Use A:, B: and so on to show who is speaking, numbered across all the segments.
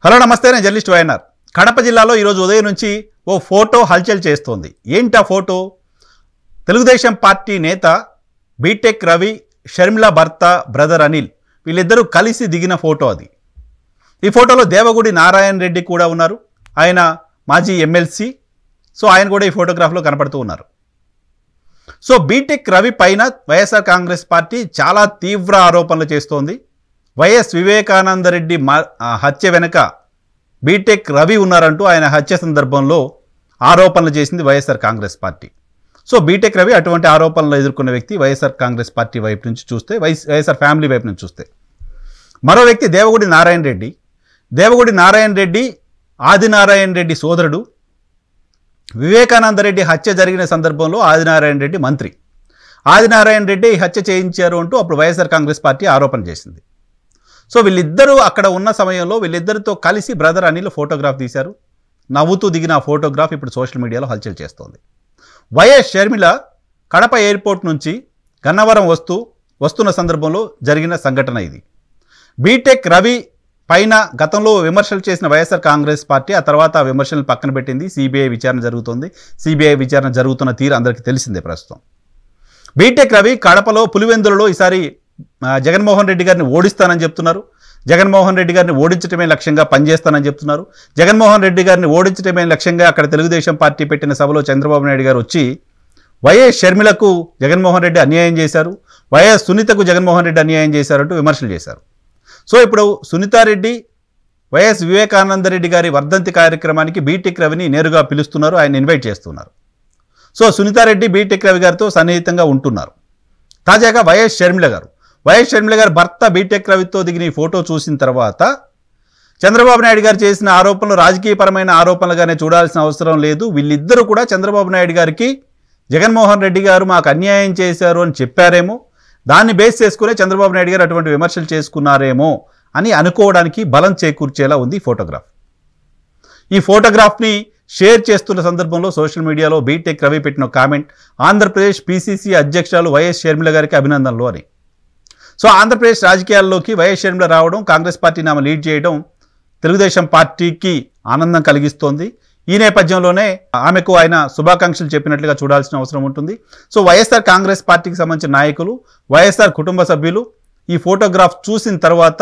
A: Hello నమస్తే, నేను journalist YNR. Kadapa జిల్లాలో ఈరోజు ఉదయం నుంచి ఓ ఫోటో హల్చల్ చేస్తోంది. ఏంటి ఆ ఫోటో? తెలుగుదేశం పార్టీ నేత బీటెక్ రవి, షర్మిల భర్త బ్రదర్ అనిల్ వీళ్ళిద్దరూ కలిసి దిగిన ఫోటో అది. ఈ ఫోటోలో దేవగుడి నారాయణ రెడ్డి కూడా ఉన్నారు. ఆయన మాజీ ఎమ్మెల్సీ. సో ఆయన కూడా ఈ ఫోటోగ్రాఫ్లో కనపడుతూ ఉన్నారు. సో బీటెక్ రవి పైన వైఎస్ఆర్ కాంగ్రెస్ పార్టీ చాలా తీవ్ర ఆరోపణలు చేస్తోంది. వైఎస్ వివేకానందరెడ్డి హత్య వెనుక బీటెక్ రవి ఉన్నారంటూ ఆయన హత్య సందర్భంలో ఆరోపణలు చేసింది YSR Congress party. So BTech Ravi అటువంటి ఆరోపణలు ఎదుర్కొన్న వ్యక్తి వైఎస్ఆర్ కాంగ్రెస్ పార్టీ వైపు నుంచి చూస్తే, వైఎస్ఆర్ ఫ్యామిలీ వైపు నుంచి చూస్తే. మరో వ్యక్తి దేవగుడి నారాయణ రెడ్డి. దేవగుడి నారాయణ రెడ్డి ఆదినారాయణ రెడ్డి సోదరుడు. వివేకానందరెడ్డి హత్య జరిగిన సందర్భంలో ఆదినారాయణ రెడ్డి మంత్రి. ఆదినారాయణ రెడ్డి హత్య చేయించారు అంటూ అప్పుడు వైఎస్ఆర్ కాంగ్రెస్ పార్టీ ఆరోపణ చేసింది. సో వీళ్ళిద్దరూ అక్కడ ఉన్న సమయంలో వీళ్ళిద్దరితో కలిసి బ్రదర్ అనిల్ ఫోటోగ్రాఫ్ తీశారు. నవ్వుతూ దిగిన ఆ ఫోటోగ్రాఫ్ ఇప్పుడు సోషల్ మీడియాలో హల్చల్ చేస్తోంది. వైఎస్ షర్మిల కడప ఎయిర్పోర్ట్ నుంచి గన్నవరం వస్తున్న సందర్భంలో జరిగిన సంఘటన ఇది. బీటెక్ రవి పైన గతంలో విమర్శలు చేసిన వైఎస్ఆర్ కాంగ్రెస్ పార్టీ ఆ తర్వాత ఆ విమర్శలను పక్కన పెట్టింది. సిబిఐ విచారణ జరుగుతోంది. సిబిఐ విచారణ జరుగుతున్న తీరు అందరికీ తెలిసిందే ప్రస్తుతం. బీటెక్ రవి కడపలో పులివెందులలో ఈసారి జగన్మోహన్ రెడ్డి గారిని ఓడిస్తానని చెప్తున్నారు. జగన్మోహన్ రెడ్డి గారిని ఓడించడమే లక్ష్యంగా పనిచేస్తానని చెప్తున్నారు. జగన్మోహన్ రెడ్డి గారిని ఓడించడమే లక్ష్యంగా అక్కడ తెలుగుదేశం పార్టీ పెట్టిన సభలో చంద్రబాబు నాయుడు గారు వచ్చి వైఎస్ షర్మిలకు జగన్మోహన్ రెడ్డి అన్యాయం చేశారు, వైఎస్ సునీతకు జగన్మోహన్ రెడ్డి అన్యాయం చేశారంటూ విమర్శలు చేశారు. సో ఇప్పుడు సునీతారెడ్డి వైఎస్ వివేకానందరెడ్డి గారి వర్ధంతి కార్యక్రమానికి బీటెక్ రవిని నేరుగా పిలుస్తున్నారు, ఆయన ఇన్వైట్ చేస్తున్నారు. సో సునీతారెడ్డి బీటెక్ రవి గారితో సన్నిహితంగా ఉంటున్నారు. తాజాగా వైఎస్ షర్మిల గారు భర్త బీటెక్ రవితో దిగిన ఈ ఫోటో చూసిన తర్వాత చంద్రబాబు నాయుడు గారు చేసిన ఆరోపణలు రాజకీయపరమైన ఆరోపణలుగానే చూడాల్సిన అవసరం లేదు, వీళ్ళిద్దరూ కూడా చంద్రబాబు నాయుడు గారికి జగన్మోహన్ రెడ్డి గారు మాకు అన్యాయం చేశారు అని చెప్పారేమో, దాన్ని బేస్ చేసుకునే చంద్రబాబు నాయుడు గారు అటువంటి విమర్శలు చేసుకున్నారేమో అని అనుకోవడానికి బలం చేకూర్చేలా ఉంది ఈ ఫోటోగ్రాఫ్. ఈ ఫోటోగ్రాఫ్ని షేర్ చేస్తున్న సందర్భంలో సోషల్ మీడియాలో బీటెక్ రవి పెట్టిన కామెంట్, ఆంధ్రప్రదేశ్ పిసిసి అధ్యక్షురాలు వైఎస్ షర్మిల గారికి అభినందనలు అని. సో ఆంధ్రప్రదేశ్ రాజకీయాల్లోకి వైఎస్ షర్మిల రావడం, కాంగ్రెస్ పార్టీని ఆమె లీడ్ చేయడం తెలుగుదేశం పార్టీకి ఆనందం కలిగిస్తోంది. ఈ నేపథ్యంలోనే ఆమెకు ఆయన శుభాకాంక్షలు చెప్పినట్లుగా చూడాల్సిన అవసరం ఉంటుంది. సో వైఎస్ఆర్ కాంగ్రెస్ పార్టీకి సంబంధించిన నాయకులు, వైఎస్ఆర్ కుటుంబ సభ్యులు ఈ ఫోటోగ్రాఫ్ చూసిన తర్వాత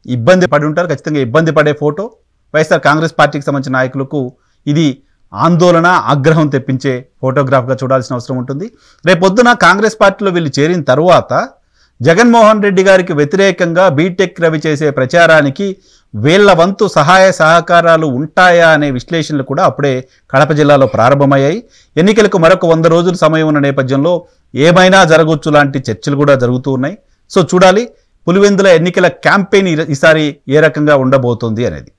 A: ఇబ్బంది పడి ఉంటారు. ఖచ్చితంగా ఇబ్బంది పడే ఫోటో. వైఎస్ఆర్ కాంగ్రెస్ పార్టీకి సంబంధించిన నాయకులకు ఇది ఆందోళన, ఆగ్రహం తెప్పించే ఫోటోగ్రాఫ్గా చూడాల్సిన అవసరం ఉంటుంది. రేపొద్దున కాంగ్రెస్ పార్టీలో వీళ్ళు చేరిన తర్వాత జగన్మోహన్ రెడ్డి గారికి వ్యతిరేకంగా బీటెక్ రవి చేసే ప్రచారానికి వీళ్ల వంతు సహాయ సహకారాలు ఉంటాయా అనే విశ్లేషణలు కూడా అప్పుడే కడప జిల్లాలో ప్రారంభమయ్యాయి. ఎన్నికలకు మరొక 100 రోజుల సమయం ఉన్న నేపథ్యంలో ఏమైనా జరగవచ్చు లాంటి చర్చలు కూడా జరుగుతూ ఉన్నాయి. సో చూడాలి పులివెందుల ఎన్నికల క్యాంపెయిన్ ఈసారి ఏ రకంగా ఉండబోతోంది అనేది.